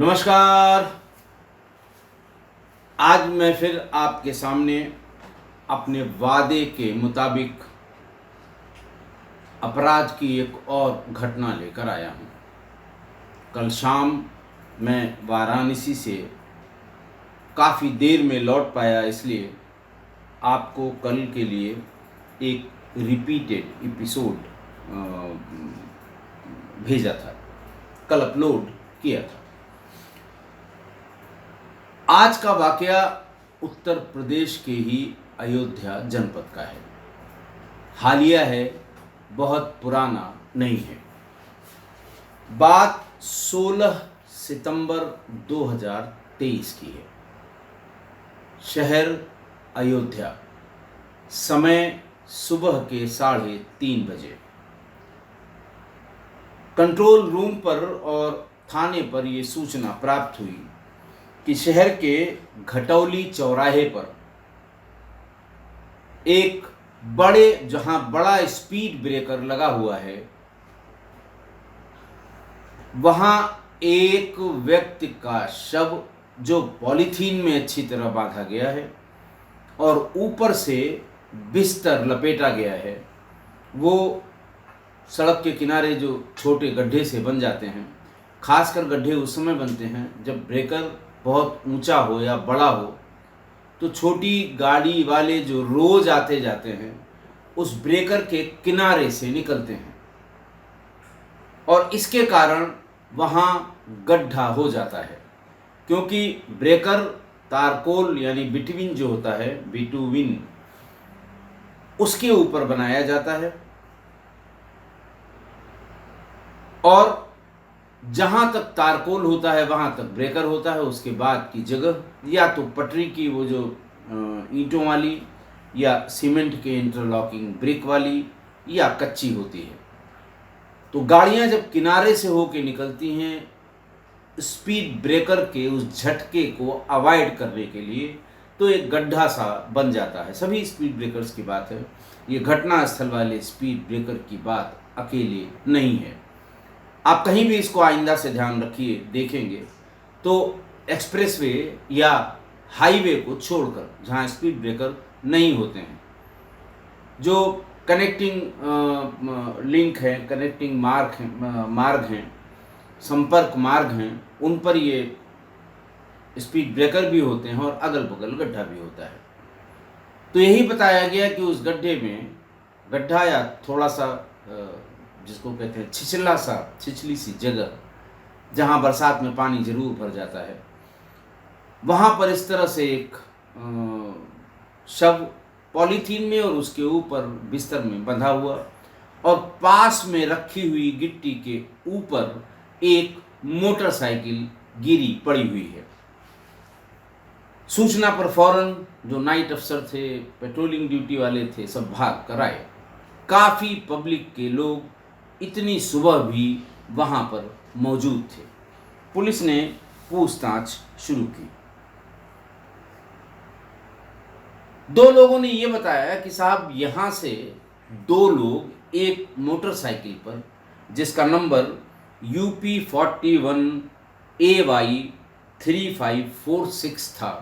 नमस्कार। आज मैं फिर आपके सामने अपने वादे के मुताबिक अपराध की एक और घटना लेकर आया हूँ। कल शाम मैं वाराणसी से काफ़ी देर में लौट पाया, इसलिए आपको कल के लिए एक रिपीटेड एपिसोड भेजा था, कल अपलोड किया था। आज का वाकया उत्तर प्रदेश के ही अयोध्या जनपद का है। हालिया है, बहुत पुराना नहीं है। बात 16 सितंबर 2023 की है। शहर अयोध्या, समय सुबह के 3:30 बजे। कंट्रोल रूम पर और थाने पर यह सूचना प्राप्त हुई कि शहर के घटौली चौराहे पर एक जहां बड़ा स्पीड ब्रेकर लगा हुआ है, वहां एक व्यक्ति का शव जो पॉलीथीन में अच्छी तरह बांधा गया है और ऊपर से बिस्तर लपेटा गया है। वो सड़क के किनारे जो छोटे गड्ढे से बन जाते हैं, खासकर गड्ढे उस समय बनते हैं जब ब्रेकर बहुत ऊंचा हो या बड़ा हो, तो छोटी गाड़ी वाले जो रोज आते जाते हैं उस ब्रेकर के किनारे से निकलते हैं और इसके कारण वहाँ गड्ढा हो जाता है, क्योंकि ब्रेकर तारकोल यानी बिटवीन जो होता है, बिटुविन, उसके ऊपर बनाया जाता है और जहाँ तक तारकोल होता है वहाँ तक ब्रेकर होता है। उसके बाद की जगह या तो पटरी की वो जो ईंटों वाली या सीमेंट के इंटरलॉकिंग ब्रिक वाली या कच्ची होती है। तो गाड़ियाँ जब किनारे से होके निकलती हैं, स्पीड ब्रेकर के उस झटके को अवॉइड करने के लिए तो एक गड्ढा सा बन जाता है। सभी स्पीड ब्रेकर्स की बात है, ये घटनास्थल वाले स्पीड ब्रेकर की बात अकेले नहीं है। आप कहीं भी इसको आइंदा से ध्यान रखिए, देखेंगे तो एक्सप्रेसवे या हाईवे को छोड़कर जहाँ स्पीड ब्रेकर नहीं होते हैं, जो कनेक्टिंग लिंक है, कनेक्टिंग मार्ग हैं, संपर्क मार्ग हैं, उन पर ये स्पीड ब्रेकर भी होते हैं और अगल बगल गड्ढा भी होता है। तो यही बताया गया कि उस गड्ढा या थोड़ा सा जिसको कहते हैं छिछली सी जगह, जहाँ बरसात में पानी जरूर भर जाता है, वहाँ पर इस तरह से एक शव पॉलीथीन में और उसके ऊपर बिस्तर में बंधा हुआ और पास में रखी हुई गिट्टी के ऊपर एक मोटरसाइकिल गिरी पड़ी हुई है। सूचना पर फौरन जो नाइट अफसर थे, पेट्रोलिंग ड्यूटी वाले थे, सब भाग कर आए। काफ़ी पब्लिक के लोग इतनी सुबह भी वहाँ पर मौजूद थे। पुलिस ने पूछताछ शुरू की। 2 लोगों ने ये बताया कि साहब यहाँ से 2 लोग एक मोटरसाइकिल पर, जिसका नंबर UP 41 AY 3546 था,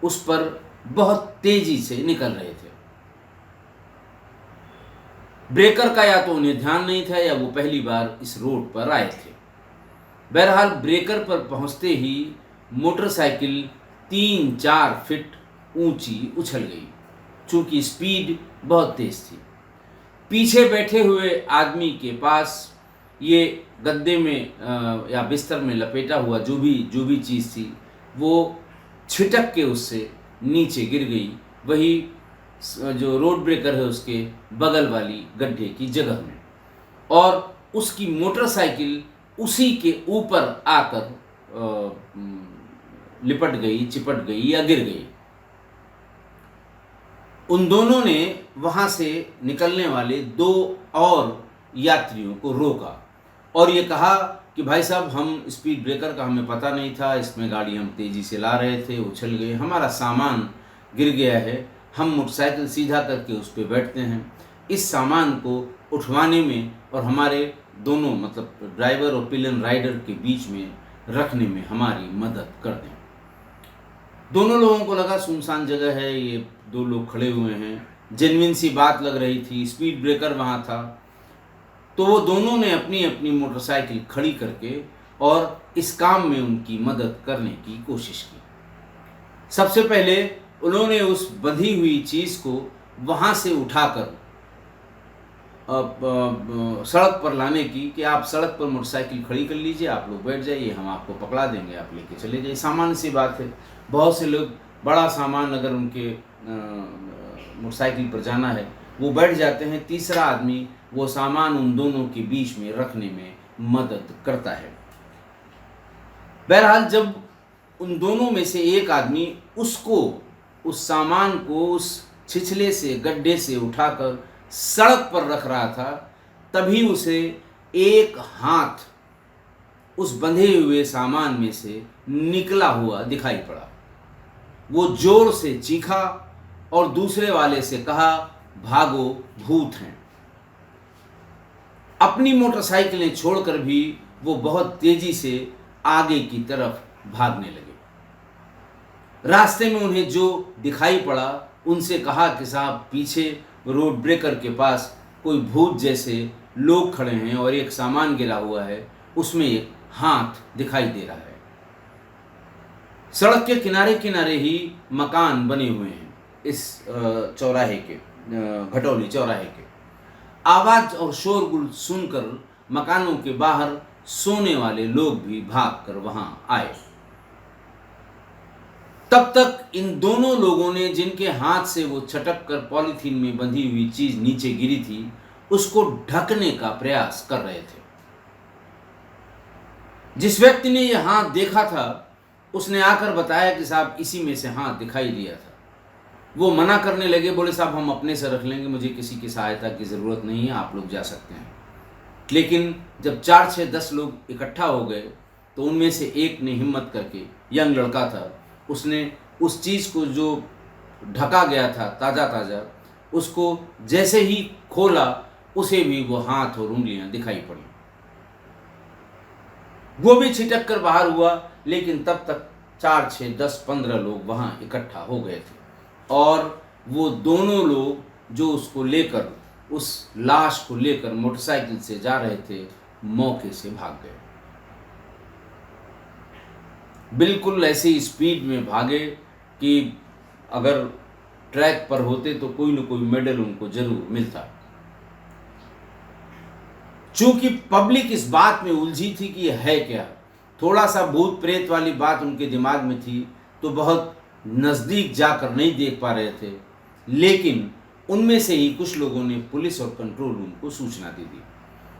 उस पर बहुत तेजी से निकल रहे थे। ब्रेकर का या तो उन्हें ध्यान नहीं था या वो पहली बार इस रोड पर आए थे। बहरहाल ब्रेकर पर पहुंचते ही मोटरसाइकिल 3-4 फीट ऊंची उछल गई, चूंकि स्पीड बहुत तेज थी। पीछे बैठे हुए आदमी के पास ये गद्दे में या बिस्तर में लपेटा हुआ जो भी चीज़ थी, वो छिटक के उससे नीचे गिर गई, वही जो रोड ब्रेकर है उसके बगल वाली गड्ढे की जगह में, और उसकी मोटरसाइकिल उसी के ऊपर आकर लिपट गई, चिपट गई या गिर गई। उन दोनों ने वहाँ से निकलने वाले 2 और यात्रियों को रोका और ये कहा कि भाई साहब, हम स्पीड ब्रेकर का हमें पता नहीं था, इसमें गाड़ी हम तेज़ी से ला रहे थे, उछल गए, हमारा सामान गिर गया है, हम मोटरसाइकिल सीधा करके उस पर बैठते हैं, इस सामान को उठवाने में और हमारे दोनों मतलब ड्राइवर और पिलियन राइडर के बीच में रखने में हमारी मदद कर दें। दोनों लोगों को लगा सुनसान जगह है, ये दो लोग खड़े हुए हैं, जेन्युइन सी बात लग रही थी, स्पीड ब्रेकर वहाँ था। तो वो दोनों ने अपनी अपनी मोटरसाइकिल खड़ी करके और इस काम में उनकी मदद करने की कोशिश की। सबसे पहले उन्होंने उस बंधी हुई चीज़ को वहाँ से उठाकर सड़क पर लाने की, कि आप सड़क पर मोटरसाइकिल खड़ी कर लीजिए, आप लोग बैठ जाइए, हम आपको पकड़ा देंगे, आप लेके चले जाइए। सामान्य सी बात है, बहुत से लोग बड़ा सामान अगर उनके मोटरसाइकिल पर जाना है वो बैठ जाते हैं, तीसरा आदमी वो सामान उन दोनों के बीच में रखने में मदद करता है। बहरहाल जब उन दोनों में से एक आदमी उसको, उस सामान को उस छिछले से गड्ढे से उठाकर सड़क पर रख रहा था, तभी उसे एक हाथ उस बंधे हुए सामान में से निकला हुआ दिखाई पड़ा। वो जोर से चीखा और दूसरे वाले से कहा, भागो, भूत हैं। अपनी मोटरसाइकिलें छोड़कर भी वो बहुत तेजी से आगे की तरफ भागने लगे। रास्ते में उन्हें जो दिखाई पड़ा उनसे कहा कि साहब, पीछे रोड ब्रेकर के पास कोई भूत जैसे लोग खड़े हैं और एक सामान गिरा हुआ है, उसमें एक हाथ दिखाई दे रहा है। सड़क के किनारे किनारे ही मकान बने हुए हैं इस चौराहे के, घटौली चौराहे के। आवाज और शोरगुल सुनकर मकानों के बाहर सोने वाले लोग भी भागकर वहां आए। तब तक इन दोनों लोगों ने, जिनके हाथ से वो छटक कर पॉलीथीन में बंधी हुई चीज नीचे गिरी थी, उसको ढकने का प्रयास कर रहे थे। जिस व्यक्ति ने यह हाथ देखा था उसने आकर बताया कि साहब, इसी में से हाथ दिखाई दिया था। वो मना करने लगे, बोले साहब हम अपने से रख लेंगे, मुझे किसी की सहायता की ज़रूरत नहीं है, आप लोग जा सकते हैं। लेकिन जब 4, 6, 10 लोग इकट्ठा हो गए तो उनमें से एक ने हिम्मत करके, यंग लड़का था, उसने उस चीज़ को जो ढका गया था ताज़ा ताज़ा, उसको जैसे ही खोला उसे भी वो हाथ और उंगलियां दिखाई पड़ी। वो भी छिटक कर बाहर हुआ, लेकिन तब तक 4, 6, 10, 15 लोग वहां इकट्ठा हो गए थे और वो दोनों लोग जो उसको लेकर, उस लाश को लेकर मोटरसाइकिल से जा रहे थे, मौके से भाग गए। बिल्कुल ऐसी स्पीड में भागे कि अगर ट्रैक पर होते तो कोई न कोई मेडल उनको जरूर मिलता। चूंकि पब्लिक इस बात में उलझी थी कि यह है क्या, थोड़ा सा भूत प्रेत वाली बात उनके दिमाग में थी, तो बहुत नज़दीक जाकर नहीं देख पा रहे थे। लेकिन उनमें से ही कुछ लोगों ने पुलिस और कंट्रोल रूम को सूचना दे दी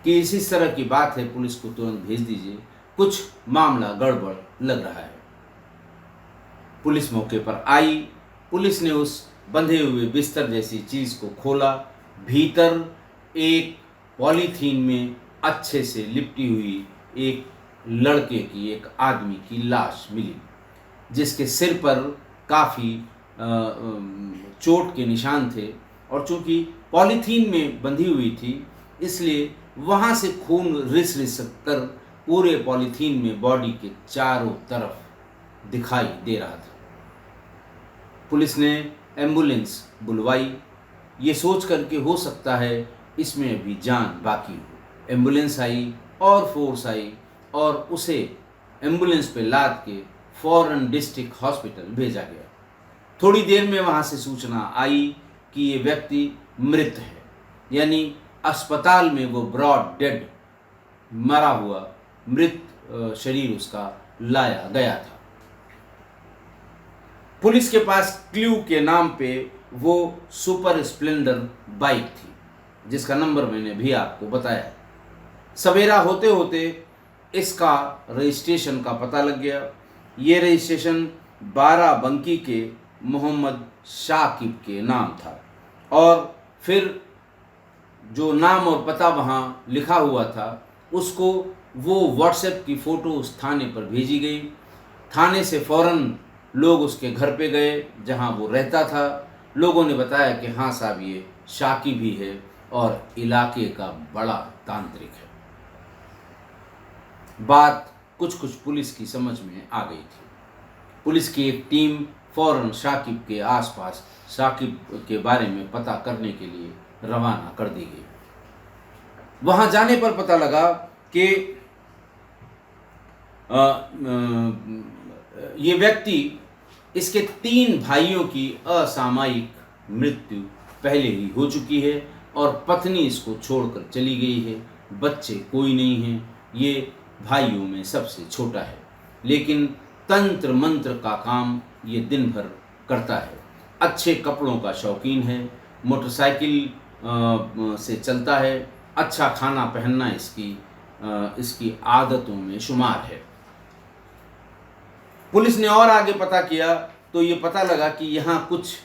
कि इस तरह की बात है, पुलिस को तुरंत भेज दीजिए, कुछ मामला गड़बड़ लग रहा है। पुलिस मौके पर आई। पुलिस ने उस बंधे हुए बिस्तर जैसी चीज़ को खोला। भीतर एक पॉलीथीन में अच्छे से लिपटी हुई एक लड़के की, एक आदमी की लाश मिली, जिसके सिर पर काफ़ी चोट के निशान थे और चूंकि पॉलीथीन में बंधी हुई थी इसलिए वहाँ से खून रिस रिस कर पूरे पॉलीथीन में बॉडी के चारों तरफ दिखाई दे रहा था। पुलिस ने एम्बुलेंस बुलवाई, ये सोच कर के हो सकता है इसमें अभी जान बाकी हो। एम्बुलेंस आई और फोर्स आई और उसे एम्बुलेंस पे लाद के फौरन डिस्ट्रिक्ट हॉस्पिटल भेजा गया। थोड़ी देर में वहाँ से सूचना आई कि ये व्यक्ति मृत है, यानी अस्पताल में वो ब्रॉड डेड, मरा हुआ मृत शरीर उसका लाया गया था। पुलिस के पास क्लू के नाम पे वो सुपर स्प्लेंडर बाइक थी, जिसका नंबर मैंने भी आपको बताया। सवेरा होते होते इसका रजिस्ट्रेशन का पता लग गया। ये रजिस्ट्रेशन बाराबंकी के मोहम्मद शाकिब के नाम था और फिर जो नाम और पता वहाँ लिखा हुआ था उसको वो व्हाट्सएप की फ़ोटो उस थाने पर भेजी गई। थाने से फ़ौरन लोग उसके घर पे गए जहाँ वो रहता था। लोगों ने बताया कि हाँ साहब, ये शाकिब ही है और इलाके का बड़ा तांत्रिक है। बात कुछ कुछ पुलिस की समझ में आ गई थी। पुलिस की एक टीम फौरन शाकिब के आसपास शाकिब के बारे में पता करने के लिए रवाना कर दी गई। वहां जाने पर पता लगा कि ये व्यक्ति, इसके 3 भाइयों की असामयिक मृत्यु पहले ही हो चुकी है और पत्नी इसको छोड़कर चली गई है। बच्चे कोई नहीं हैं। ये भाइयों में सबसे छोटा है, लेकिन तंत्र मंत्र का काम ये दिन भर करता है। अच्छे कपड़ों का शौकीन है, मोटरसाइकिल से चलता है। अच्छा खाना पहनना इसकी आदतों में शुमार है। पुलिस ने और आगे पता किया तो ये पता लगा कि यहाँ कुछ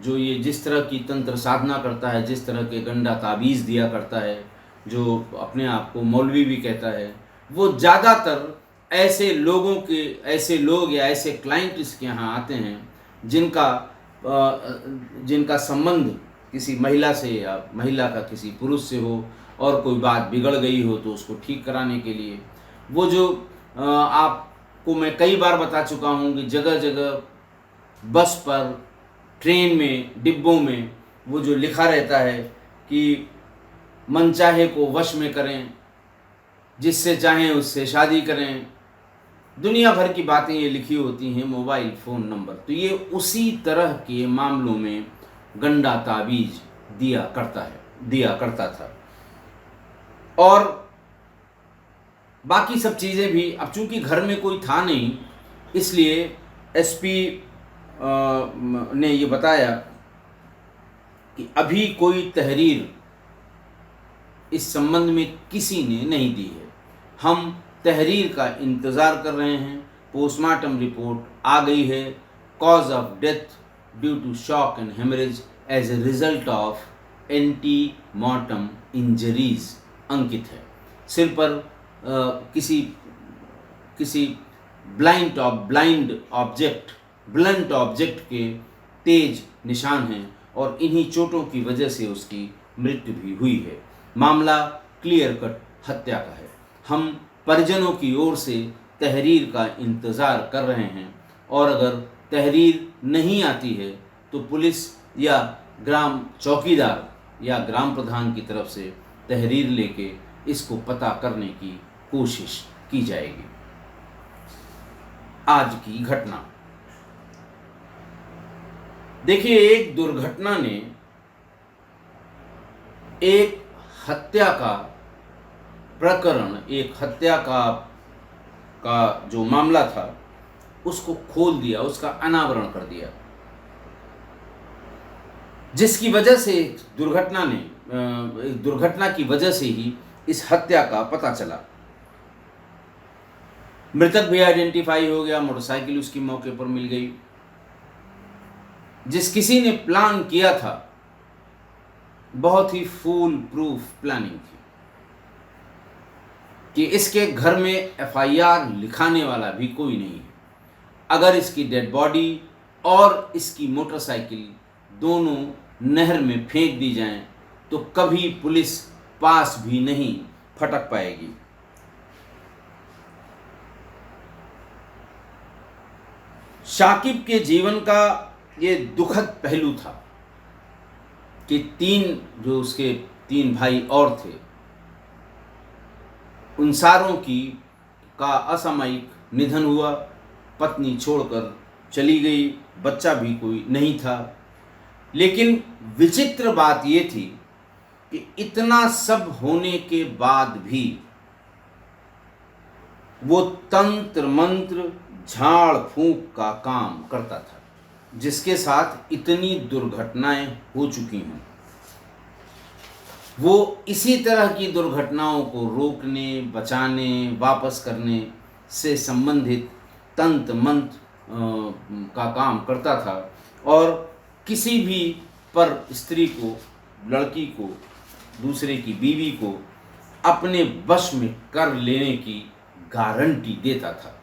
जो ये जिस तरह की तंत्र साधना करता है, जिस तरह के गंडा ताबीज़ दिया करता है, जो अपने आप को मौलवी भी कहता है, वो ज़्यादातर ऐसे लोग या ऐसे क्लाइंट इसके यहाँ आते हैं जिनका संबंध किसी महिला से या महिला का किसी पुरुष से हो और कोई बात बिगड़ गई हो तो उसको ठीक कराने के लिए। वो जो आपको मैं कई बार बता चुका हूँ कि जगह जगह बस पर, ट्रेन में, डिब्बों में वो जो लिखा रहता है कि मनचाहे को वश में करें, जिससे चाहें उससे शादी करें, दुनिया भर की बातें ये लिखी होती हैं, मोबाइल फ़ोन नंबर। तो ये उसी तरह के मामलों में गंडा ताबीज दिया करता था। और बाकी सब चीज़ें भी। अब चूंकि घर में कोई था नहीं, इसलिए एसपी ने ये बताया कि अभी कोई तहरीर इस संबंध में किसी ने नहीं दी है। हम तहरीर का इंतज़ार कर रहे हैं। पोस्टमार्टम रिपोर्ट आ गई है। Cause of death due to shock and haemorrhage as a result of ante mortem injuries अंकित है। सिर पर किसी ब्लंट ऑब्जेक्ट के तेज निशान हैं और इन्हीं चोटों की वजह से उसकी मृत्यु भी हुई है। मामला क्लियर कट हत्या का है। हम परिजनों की ओर से तहरीर का इंतज़ार कर रहे हैं और अगर तहरीर नहीं आती है तो पुलिस या ग्राम चौकीदार या ग्राम प्रधान की तरफ से तहरीर लेके इसको पता करने की कोशिश की जाएगी। आज की घटना देखिए, एक दुर्घटना ने एक हत्या का प्रकरण, एक हत्या का जो मामला था उसको खोल दिया, उसका अनावरण कर दिया, जिसकी वजह से दुर्घटना की वजह से ही इस हत्या का पता चला। मृतक भी आइडेंटिफाई हो गया, मोटरसाइकिल उसकी मौके पर मिल गई। जिस किसी ने प्लान किया था, बहुत ही फूल प्रूफ प्लानिंग थी कि इसके घर में एफआईआर लिखाने वाला भी कोई नहीं है। अगर इसकी डेड बॉडी और इसकी मोटरसाइकिल दोनों नहर में फेंक दी जाएं तो कभी पुलिस पास भी नहीं फटक पाएगी। शाकिब के जीवन का ये दुखद पहलू था कि उसके तीन भाई और थे, उन सारों का असामयिक निधन हुआ। पत्नी छोड़कर चली गई, बच्चा भी कोई नहीं था। लेकिन विचित्र बात ये थी कि इतना सब होने के बाद भी वो तंत्र मंत्र, झाड़ फूंक का काम करता था, जिसके साथ इतनी दुर्घटनाएं हो चुकी हैं। वो इसी तरह की दुर्घटनाओं को रोकने, बचाने, वापस करने से संबंधित तंत्र मंत्र का काम करता था और किसी भी पर स्त्री को, लड़की को, दूसरे की बीवी को अपने वश में कर लेने की गारंटी देता था।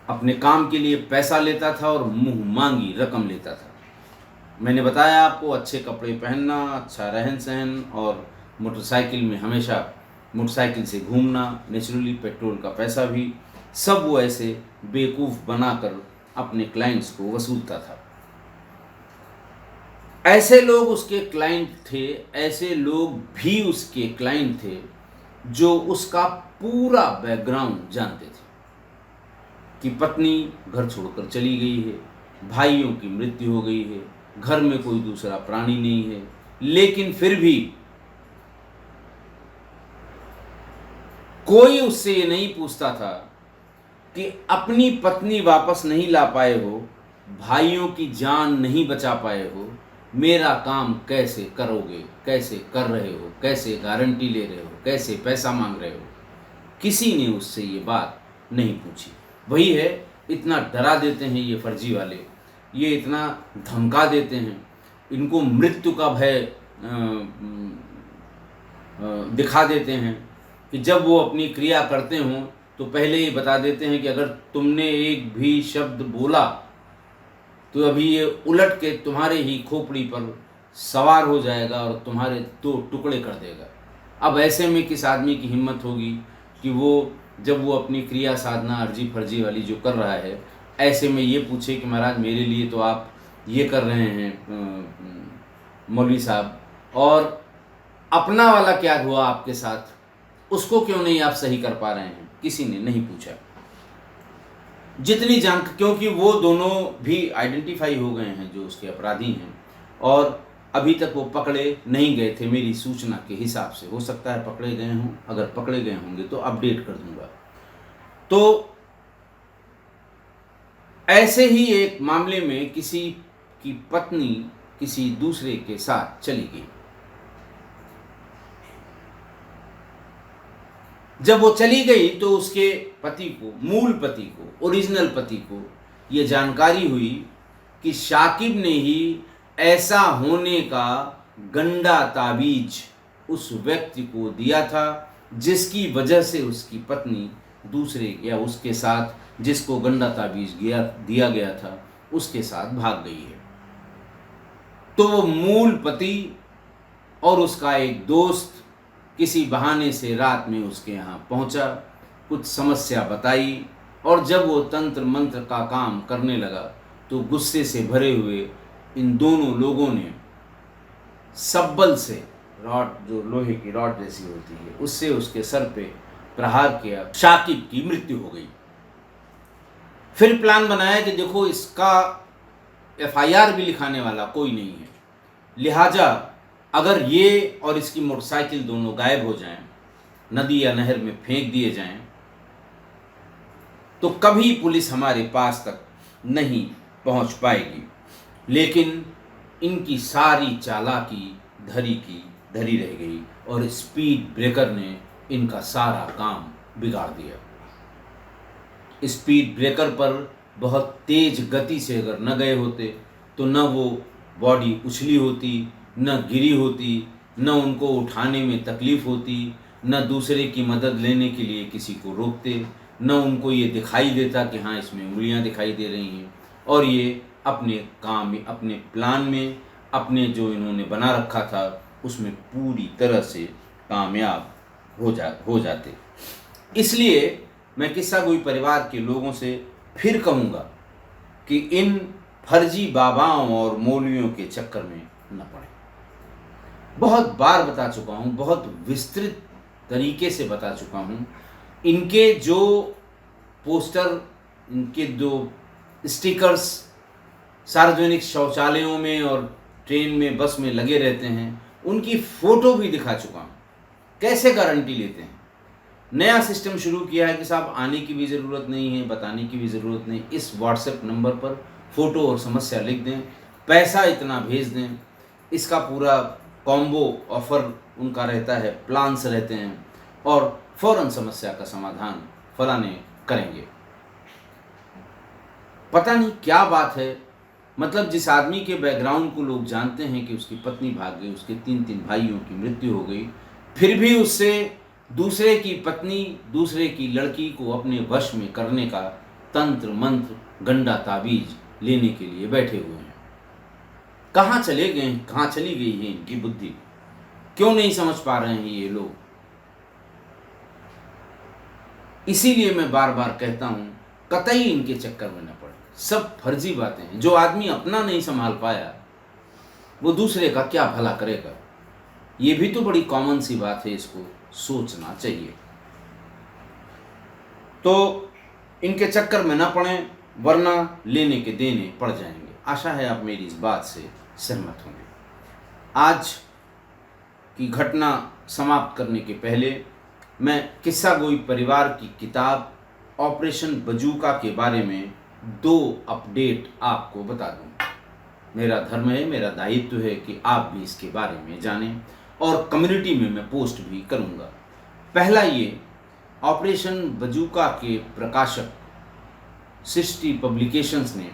अपने काम के लिए पैसा लेता था और मुंह मांगी रकम लेता था। मैंने बताया आपको, अच्छे कपड़े पहनना, अच्छा रहन सहन और मोटरसाइकिल में हमेशा मोटरसाइकिल से घूमना, नेचुरली पेट्रोल का पैसा भी, सब वो ऐसे बेवकूफ़ बनाकर अपने क्लाइंट्स को वसूलता था। ऐसे लोग उसके क्लाइंट थे, ऐसे लोग भी उसके क्लाइंट थे जो उसका पूरा बैकग्राउंड जानते थे कि पत्नी घर छोड़कर चली गई है, भाइयों की मृत्यु हो गई है, घर में कोई दूसरा प्राणी नहीं है, लेकिन फिर भी कोई उससे ये नहीं पूछता था कि अपनी पत्नी वापस नहीं ला पाए हो, भाइयों की जान नहीं बचा पाए हो, मेरा काम कैसे करोगे, कैसे कर रहे हो, कैसे गारंटी ले रहे हो, कैसे पैसा मांग रहे हो। किसी ने उससे ये बात नहीं पूछी। वही है, इतना डरा देते हैं ये फर्जी वाले, ये इतना धमका देते हैं, इनको मृत्यु का भय दिखा देते हैं कि जब वो अपनी क्रिया करते हों तो पहले ही बता देते हैं कि अगर तुमने एक भी शब्द बोला तो अभी ये उलट के तुम्हारे ही खोपड़ी पर सवार हो जाएगा और तुम्हारे 2 टुकड़े कर देगा। अब ऐसे में किस आदमी की हिम्मत होगी कि वो जब वो अपनी क्रिया साधना अर्जी फर्जी वाली जो कर रहा है, ऐसे में ये पूछे कि महाराज मेरे लिए तो आप ये कर रहे हैं मौलवी साहब, और अपना वाला क्या हुआ आपके साथ, उसको क्यों नहीं आप सही कर पा रहे हैं। किसी ने नहीं पूछा। जितनी जान, क्योंकि वो दोनों भी आइडेंटिफाई हो गए हैं जो उसके अपराधी हैं, और अभी तक वो पकड़े नहीं गए थे मेरी सूचना के हिसाब से। हो सकता है पकड़े गए हों, अगर पकड़े गए होंगे तो अपडेट कर दूंगा। तो ऐसे ही एक मामले में किसी की पत्नी किसी दूसरे के साथ चली गई। जब वो चली गई तो उसके पति को, मूल पति को, ओरिजिनल पति को ये जानकारी हुई कि शाकिब ने ही ऐसा होने का गंदा ताबीज उस व्यक्ति को दिया था जिसकी वजह से उसकी पत्नी दूसरे या उसके साथ जिसको गंदा ताबीज दिया गया था उसके साथ भाग गई है। तो वो मूल पति और उसका एक दोस्त किसी बहाने से रात में उसके यहाँ पहुंचा, कुछ समस्या बताई, और जब वो तंत्र मंत्र का काम करने लगा तो गुस्से से भरे हुए इन दोनों लोगों ने सब्बल से, रॉड जो लोहे की रॉड जैसी होती है, उससे उसके सर पे प्रहार किया। शाकिब की मृत्यु हो गई। फिर प्लान बनाया कि देखो इसका FIR भी लिखाने वाला कोई नहीं है, लिहाजा अगर ये और इसकी मोटरसाइकिल दोनों गायब हो जाएं, नदी या नहर में फेंक दिए जाएं, तो कभी पुलिस हमारे पास तक नहीं पहुंच पाएगी। लेकिन इनकी सारी चालाकी धरी की धरी रह गई और स्पीड ब्रेकर ने इनका सारा काम बिगाड़ दिया। स्पीड ब्रेकर पर बहुत तेज गति से अगर न गए होते तो न वो बॉडी उछली होती, न गिरी होती, न उनको उठाने में तकलीफ होती, न दूसरे की मदद लेने के लिए किसी को रोकते, न उनको ये दिखाई देता कि हाँ इसमें उंगलियां दिखाई दे रही हैं, और ये अपने काम में, अपने प्लान में, अपने जो इन्होंने बना रखा था उसमें पूरी तरह से कामयाब हो जाते। इसलिए मैं किस्सा गोई परिवार के लोगों से फिर कहूँगा कि इन फर्जी बाबाओं और मौलवियों के चक्कर में न पड़े। बहुत बार बता चुका हूँ, बहुत विस्तृत तरीके से बता चुका हूँ। इनके जो पोस्टर, इनके जो स्टिकर्स सार्वजनिक शौचालयों में और ट्रेन में, बस में लगे रहते हैं, उनकी फ़ोटो भी दिखा चुका हूँ। कैसे गारंटी लेते हैं। नया सिस्टम शुरू किया है कि साहब आने की भी ज़रूरत नहीं है, बताने की भी ज़रूरत नहीं, इस व्हाट्सएप नंबर पर फ़ोटो और समस्या लिख दें, पैसा इतना भेज दें। इसका पूरा कॉम्बो ऑफ़र उनका रहता है, प्लान्स रहते हैं, और फ़ौरन समस्या का समाधान फलाने करेंगे। पता नहीं क्या बात है, मतलब जिस आदमी के बैकग्राउंड को लोग जानते हैं कि उसकी पत्नी भाग गई, उसके 3 भाइयों की मृत्यु हो गई, फिर भी उससे दूसरे की पत्नी, दूसरे की लड़की को अपने वश में करने का तंत्र मंत्र, गंडा ताबीज लेने के लिए बैठे हुए हैं। कहाँ चले गए, कहाँ चली गई है इनकी बुद्धि? क्यों नहीं समझ पा रहे हैं ये लोग? इसीलिए मैं बार बार कहता हूँ, कतई इनके चक्कर में न पड़े। सब फर्जी बातें हैं। जो आदमी अपना नहीं संभाल पाया वो दूसरे का क्या भला करेगा। ये भी तो बड़ी कॉमन सी बात है, इसको सोचना चाहिए। तो इनके चक्कर में न पड़े, वरना लेने के देने पड़ जाएंगे। आशा है आप मेरी इस बात से सहमत होंगे। आज की घटना समाप्त करने के पहले मैं किस्सा गोई परिवार की किताब ऑपरेशन बजूका के बारे में 2 अपडेट आपको बता दूं। मेरा धर्म है, मेरा दायित्व है कि आप भी इसके बारे में जानें, और कम्युनिटी में मैं पोस्ट भी करूंगा। पहला ये, ऑपरेशन बजूका के प्रकाशक सृष्टि पब्लिकेशंस ने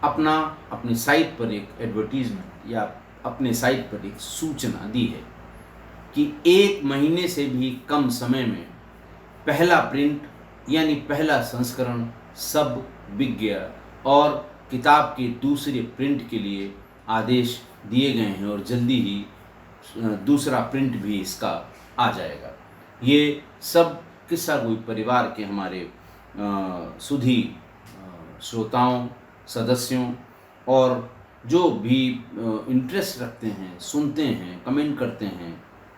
अपनी साइट पर एक एडवर्टीजमेंट या अपने साइट पर एक सूचना दी है कि 1 महीने से भी कम समय में पहला प्रिंट यानी पहला संस्करण सब बिक गया, और किताब के दूसरे प्रिंट के लिए आदेश दिए गए हैं, और जल्दी ही दूसरा प्रिंट भी इसका आ जाएगा। ये सब किस्सा गोई परिवार के हमारे सुधी श्रोताओं, सदस्यों और जो भी इंटरेस्ट रखते हैं, सुनते हैं, कमेंट करते हैं,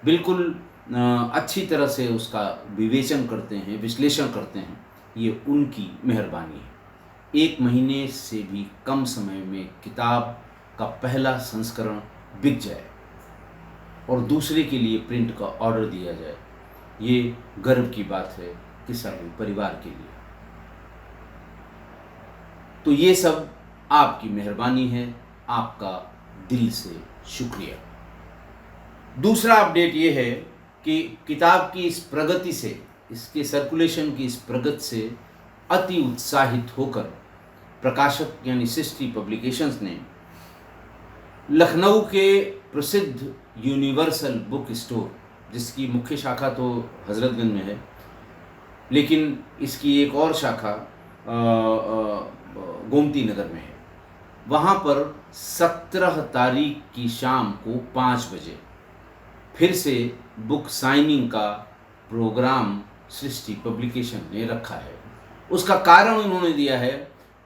बिल्कुल अच्छी तरह से उसका विवेचन करते हैं, विश्लेषण करते हैं, ये उनकी मेहरबानी है। 1 महीने से भी कम समय में किताब का पहला संस्करण बिक जाए और दूसरे के लिए प्रिंट का ऑर्डर दिया जाए, ये गर्व की बात है किस्सा गोई परिवार के लिए। तो ये सब आपकी मेहरबानी है, आपका दिल से शुक्रिया। दूसरा अपडेट ये है कि किताब की इस प्रगति से, इसके सर्कुलेशन की इस प्रगति से अति उत्साहित होकर प्रकाशक यानी सृष्टि पब्लिकेशंस ने लखनऊ के प्रसिद्ध यूनिवर्सल बुक स्टोर, जिसकी मुख्य शाखा तो हजरतगंज में है, लेकिन इसकी एक और शाखा गोमती नगर में है, वहाँ पर 17 तारीख की शाम को 5 बजे फिर से बुक साइनिंग का प्रोग्राम सृष्टि पब्लिकेशन ने रखा है। उसका कारण उन्होंने दिया है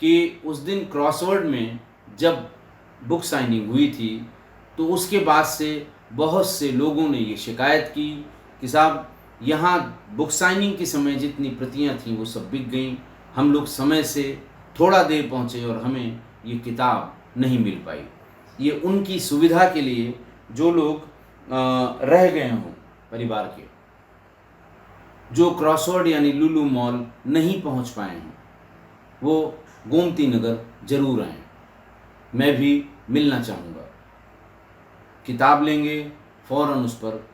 कि उस दिन क्रॉसवर्ड में जब बुक साइनिंग हुई थी तो उसके बाद से बहुत से लोगों ने ये शिकायत की कि साहब, यहाँ बुक साइनिंग के समय जितनी प्रतियाँ थीं वो सब बिक गईं, हम लोग समय से थोड़ा देर पहुँचे और हमें ये किताब नहीं मिल पाई। ये उनकी सुविधा के लिए जो लोग रह गए हों परिवार के, जो क्रॉसवर्ड यानी लुलु मॉल नहीं पहुंच पाए हों, वो गोमती नगर जरूर आएँ। मैं भी मिलना चाहूँगा। किताब लेंगे, फ़ौरन उस पर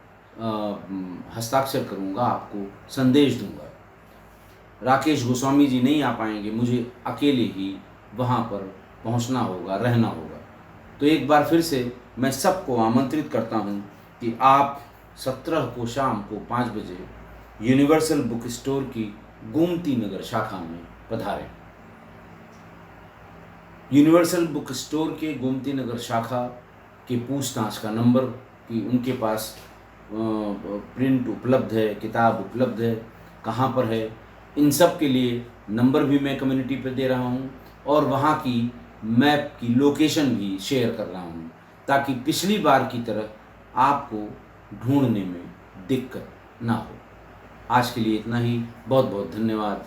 हस्ताक्षर करूँगा, आपको संदेश दूँगा। राकेश गोस्वामी जी नहीं आ पाएंगे, मुझे अकेले ही वहाँ पर पहुँचना होगा, रहना होगा। तो एक बार फिर से मैं सबको आमंत्रित करता हूँ कि आप 17 को शाम को 5 बजे यूनिवर्सल बुक स्टोर की गोमती नगर शाखा में पधारें। यूनिवर्सल बुक स्टोर के गोमती नगर शाखा के पूछताछ का नंबर कि उनके पास प्रिंट उपलब्ध है, किताब उपलब्ध है, कहाँ पर है, इन सब के लिए नंबर भी मैं कम्युनिटी पर दे रहा हूँ, और वहाँ की मैप की लोकेशन भी शेयर कर रहा हूँ, ताकि पिछली बार की तरह आपको ढूंढने में दिक्कत ना हो। आज के लिए इतना ही। बहुत बहुत धन्यवाद।